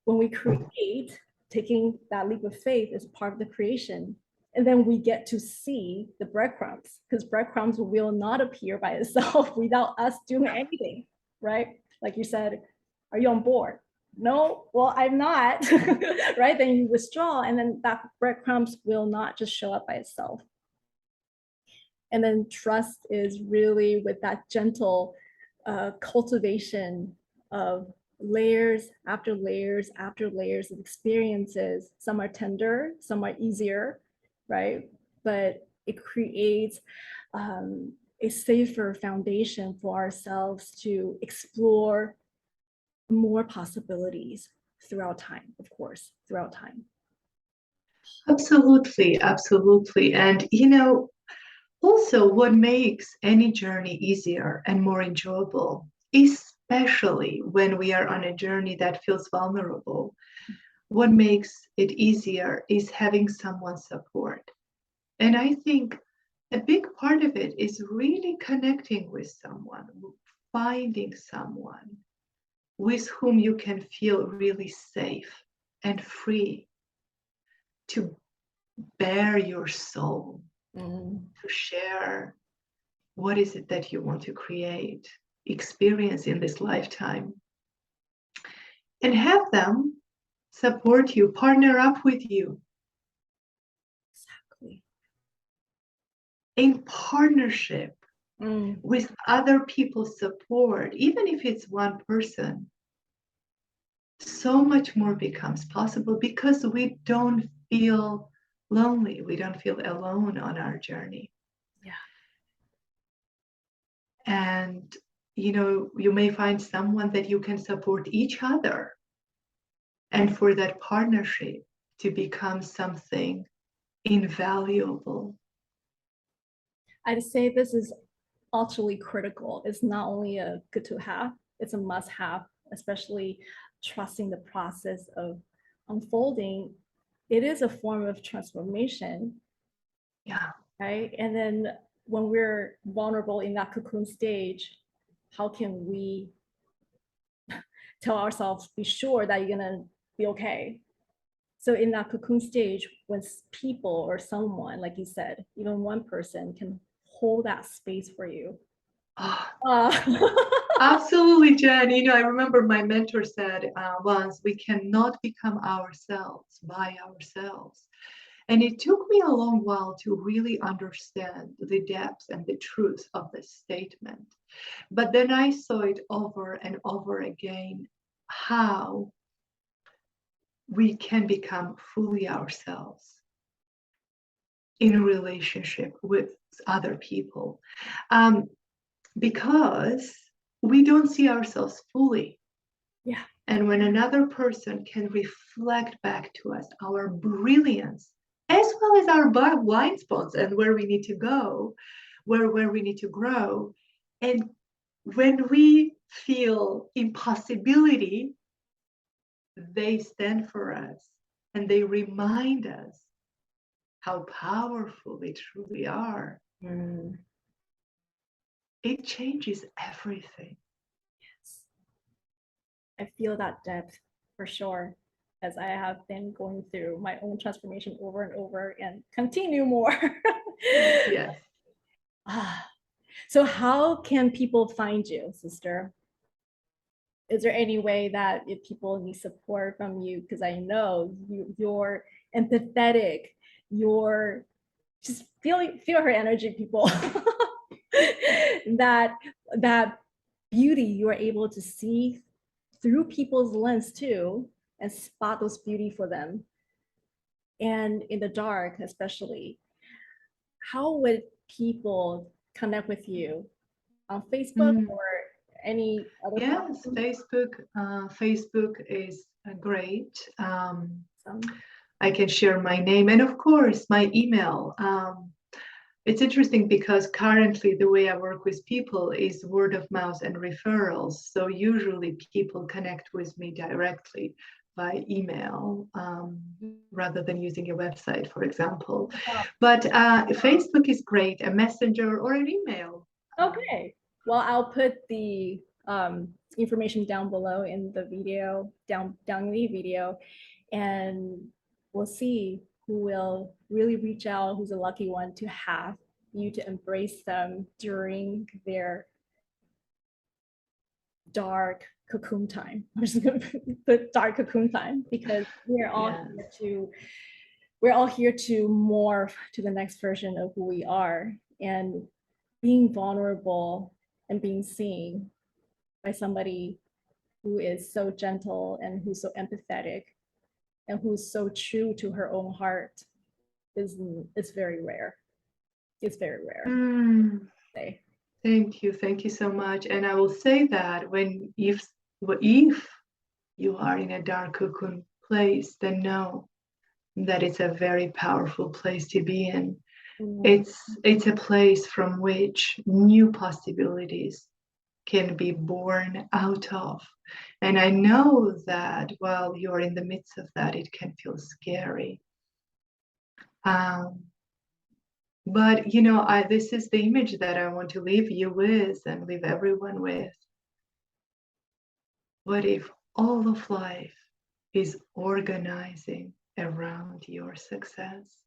when we create, taking that leap of faith is part of the creation. And then we get to see the breadcrumbs, because breadcrumbs will not appear by itself without us doing anything, right? Like you said, are you on board? No, well, I'm not, right? Then you withdraw, and then that breadcrumbs will not just show up by itself. And then trust is really with that gentle cultivation of layers after layers after layers of experiences. Some are tender, some are easier, right? But it creates a safer foundation for ourselves to explore more possibilities throughout time, of course, throughout time. Absolutely, absolutely. And, you know, also what makes any journey easier and more enjoyable, especially when we are on a journey that feels vulnerable, what makes it easier is having someone's support. And I think a big part of it is really connecting with someone, finding someone with whom you can feel really safe and free to bare your soul, to share what is it that you want to create, experience in this lifetime, and have them support you, partner up with you. Exactly. In partnership with other people's support, even if it's one person, so much more becomes possible because we don't feel lonely. We don't feel alone on our journey. Yeah. And, you know, you may find someone that you can support each other. And for that partnership to become something invaluable. I'd say this is ultimately critical. It's not only a good to have, it's a must have, especially trusting the process of unfolding. It is a form of transformation. Yeah. Right. And then when we're vulnerable in that cocoon stage, how can we tell ourselves, be sure that you're going to be okay? So in that cocoon stage, when people or someone, like you said, even one person can hold that space for you. Absolutely, Jen. You know, I remember my mentor said once, we cannot become ourselves by ourselves. And it took me a long while to really understand the depth and the truth of this statement. But then I saw it over and over again, how we can become fully ourselves in a relationship with other people. Because we don't see ourselves fully. Yeah. And when another person can reflect back to us our brilliance, as well as our blind spots and where we need to go, where we need to grow. And when we feel impossibility, they stand for us and they remind us how powerful they truly are. Mm. It changes everything. Yes. I feel that depth for sure, as I have been going through my own transformation over and over and continue more. Yes. So how can people find you, sister? Is there any way that if people need support from you? Because I know you're empathetic, you're just feel her energy, people. that beauty you are able to see through people's lens too, and spot those beauty for them. And in the dark, especially, how would people connect with you on Facebook or any other Yes, platform? Facebook is great. I can share my name and of course my email. It's interesting because currently the way I work with people is word of mouth and referrals. So usually people connect with me directly by email rather than using a website, for example. But Facebook is great, a messenger or an email. Okay. Well, I'll put the information down below in the video, down in the video, and we'll see who will really reach out, who's a lucky one to have you to embrace them during their dark cocoon time. I'm just gonna put dark cocoon time because we're all here to morph to the next version of who we are, and being vulnerable and being seen by somebody who is so gentle and who's so empathetic and who's so true to her own heart is very rare. It's very rare. Thank you so much. And I will say that if you are in a dark cocoon place, then know that it's a very powerful place to be in. It's a place from which new possibilities can be born out of. And I know that while you're in the midst of that, it can feel scary. But you know, this is the image that I want to leave you with and leave everyone with. What if all of life is organizing around your success?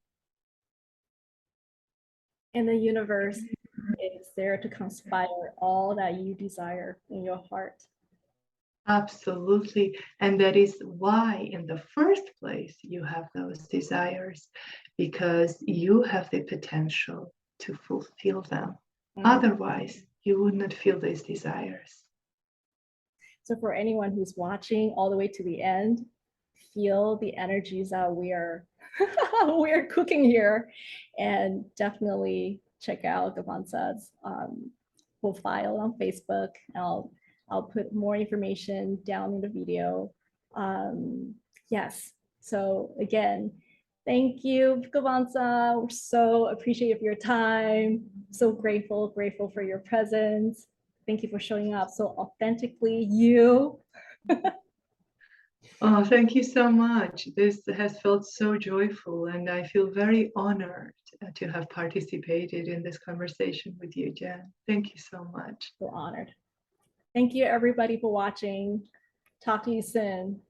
And the universe is there to conspire all that you desire in your heart. Absolutely. And that is why, in the first place, you have those desires, because you have the potential to fulfill them. Otherwise, you would not feel these desires. So, for anyone who's watching all the way to the end, feel the energies that we're cooking here, and definitely check out Gvantsa's profile on Facebook. I'll put more information down in the video. Yes. So again, Thank you, Gvantsa. We're so appreciative of your time. So grateful for your presence. Thank you for showing up so authentically you. Oh, thank you so much. This has felt so joyful, and I feel very honored to have participated in this conversation with you, Jen. Thank you so much. So honored. Thank you, everybody, for watching. Talk to you soon.